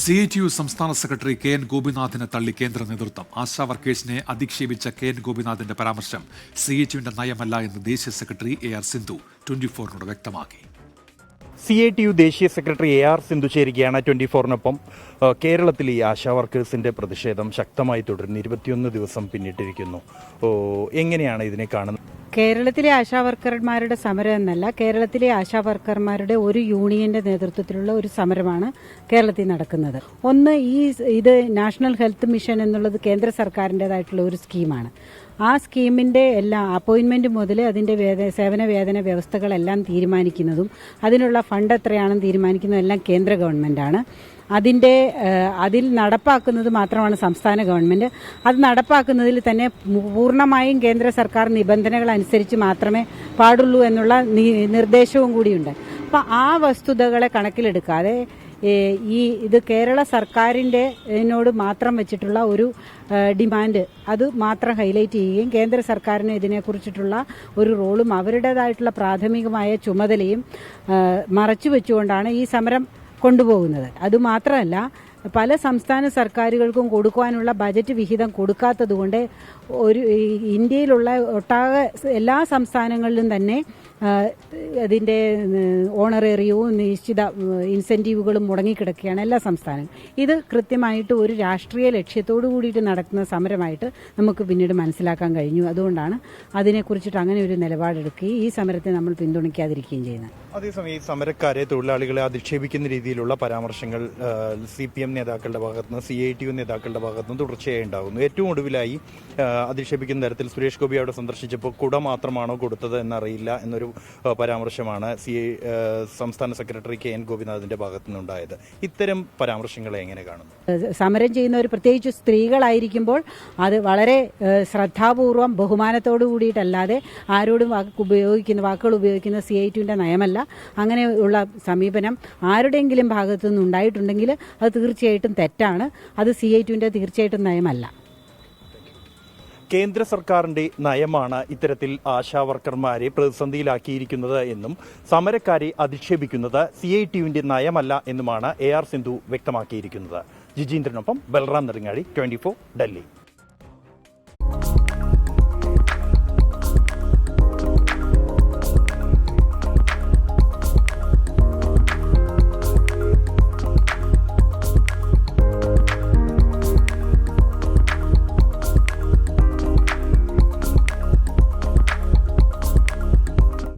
CITU സംസ്ഥാന secretary KN ഗോപിനാഥിനെ തള്ളി കേന്ദ്ര നേതൃത്വം. ആശാ വർക്കേഴ്സിനെ അധിക്ഷേപിച്ച KN ഗോപിനാഥിന്റെ പരാമർശം CITUവിന്റെ നയമല്ല എന്ന് ദേശീയ സെക്രട്ടറി AR സിന്ധു 24നോട് വ്യക്തമാക്കി. CITU ദേശീയ സെക്രട്ടറി AR സിന്ധു ചേരുകയാണ് 24നൊപ്പം. കേരളത്തിൽ ഈ ആശാ വർക്കേഴ്സിന്റെ പ്രതിഷേധം ശക്തമായി തുടരുന്നു. 21 ദിവസം പിന്നിട്ടിരിക്കുന്നു. എങ്ങനെയാണ് ഇതിനെ കാണുന്നത്? കേരളത്തിലെ ആശാവർക്കർമാരുടെ സമരം എന്നല്ല, കേരളത്തിലെ ആശാവർക്കർമാരുടെ ഒരു യൂണിയന്റെ നേതൃത്വത്തിലുള്ള ഒരു സമരമാണ് കേരളത്തിൽ നടക്കുന്നത്. ഒന്ന്, ഇത് നാഷണൽ ഹെൽത്ത് മിഷൻ എന്നുള്ളത് കേന്ദ്ര സർക്കാരിൻ്റെതായിട്ടുള്ള ഒരു സ്കീമാണ്. ആ സ്കീമിന്റെ എല്ലാ അപ്പോയിന്റ്മെന്റ് മുതൽ അതിന്റെ സേവന വേതന വ്യവസ്ഥകളെല്ലാം തീരുമാനിക്കുന്നതും അതിനുള്ള ഫണ്ട് എത്രയാണെന്ന് തീരുമാനിക്കുന്നതും എല്ലാം കേന്ദ്ര ഗവൺമെന്റാണ്. അതിൽ നടപ്പാക്കുന്നത് മാത്രമാണ് സംസ്ഥാന ഗവൺമെന്റ്. അത് നടപ്പാക്കുന്നതിൽ തന്നെ പൂർണ്ണമായും കേന്ദ്ര സർക്കാർ നിബന്ധനകൾ അനുസരിച്ച് മാത്രമേ പാടുള്ളൂ എന്നുള്ള നിർദ്ദേശവും കൂടിയുണ്ട്. അപ്പം ആ വസ്തുതകളെ കണക്കിലെടുക്കാതെ ഇത് കേരള സർക്കാരിനോട് മാത്രം വെച്ചിട്ടുള്ള ഒരു ഡിമാൻഡ് അത് മാത്രം ഹൈലൈറ്റ് ചെയ്യുകയും കേന്ദ്ര സർക്കാരിന് ഇതിനെക്കുറിച്ചിട്ടുള്ള ഒരു റോളും അവരുടേതായിട്ടുള്ള പ്രാഥമികമായ ചുമതലയും മറച്ചു വെച്ചുകൊണ്ടാണ് ഈ സമരം കൊണ്ടുപോകുന്നത്. അതുമാത്രമല്ല, പല സംസ്ഥാന സർക്കാരുകൾക്കും കൊടുക്കുവാനുള്ള ബജറ്റ് വിഹിതം കൊടുക്കാത്തതുകൊണ്ട് ഇന്ത്യയിലുള്ള ഒട്ടാകെ എല്ലാ സംസ്ഥാനങ്ങളിലും തന്നെ അതിൻ്റെ ഓണറേറിയവും നിശ്ചിത ഇൻസെൻറ്റീവുകളും മുടങ്ങിക്കിടക്കുകയാണ് എല്ലാ സംസ്ഥാനങ്ങളും. ഇത് കൃത്യമായിട്ട് ഒരു രാഷ്ട്രീയ ലക്ഷ്യത്തോടു കൂടിയിട്ട് നടക്കുന്ന സമരമായിട്ട് നമുക്ക് പിന്നീട് മനസ്സിലാക്കാൻ കഴിഞ്ഞു. അതുകൊണ്ടാണ് അതിനെക്കുറിച്ചിട്ട് അങ്ങനെ ഒരു നിലപാടെടുക്കുകയും ഈ സമരത്തെ നമ്മൾ പിന്തുണയ്ക്കാതിരിക്കുകയും ചെയ്യുന്നത്. അതേസമയം ഈ സമരക്കാരെ, തൊഴിലാളികളെ അധിക്ഷേപിക്കുന്ന രീതിയിലുള്ള പരാമർശങ്ങൾ CPM നേതാക്കളുടെ ഭാഗത്തുനിന്ന്, CITU നേതാക്കളുടെ ഭാഗത്തുനിന്ന് തുടർച്ചയായി ഉണ്ടാകുന്നു. ഏറ്റവും ഒടുവിലായി അധിക്ഷേപിക്കുന്ന തരത്തിൽ സുരേഷ് ഗോപി അവിടെ സന്ദർശിച്ചപ്പോൾ കുട മാത്രമാണോ കൊടുത്തത് എന്നറിയില്ല എന്നൊരു പരാമർശമാണ് സംസ്ഥാന സെക്രട്ടറി KN ഗോപിനാഥിന്റെ ഭാഗത്തുനിന്നുണ്ടായത്. ഇത്തരം പരാമർശങ്ങളെ എങ്ങനെ കാണുന്നു? സമരം ചെയ്യുന്നവർ പ്രത്യേകിച്ച് സ്ത്രീകളായിരിക്കുമ്പോൾ അത് വളരെ ശ്രദ്ധാപൂർവം ബഹുമാനത്തോടു കൂടിയിട്ടല്ലാതെ ആരോടും വാക്കുകൾ ഉപയോഗിക്കുന്ന CITUവിന്റെ നയമല്ല. അങ്ങനെയുള്ള സമീപനം ആരുടെയെങ്കിലും ഭാഗത്തു നിന്ന് ഉണ്ടായിട്ടുണ്ടെങ്കിൽ അത് തീർച്ചയായിട്ടും തെറ്റാണ്. അത് CITUവിന്റെ തീർച്ചയായിട്ടും നയമല്ല. കേന്ദ്ര സർക്കാരിന്റെ നയമാണ് ഇത്തരത്തിൽ ആശാ വർക്കർമാരെ പ്രതിസന്ധിയിലാക്കിയിരിക്കുന്നത് എന്നും സമരക്കാരെ അധിക്ഷേപിക്കുന്നത് CITUവിന്റെ നയമല്ല എന്നുമാണ് AR സിന്ധു വ്യക്തമാക്കിയിരിക്കുന്നത്. ജിജീന്ദ്രനൊപ്പം ബൽറാം നെടുങ്ങാടി, 24 ഡൽഹി.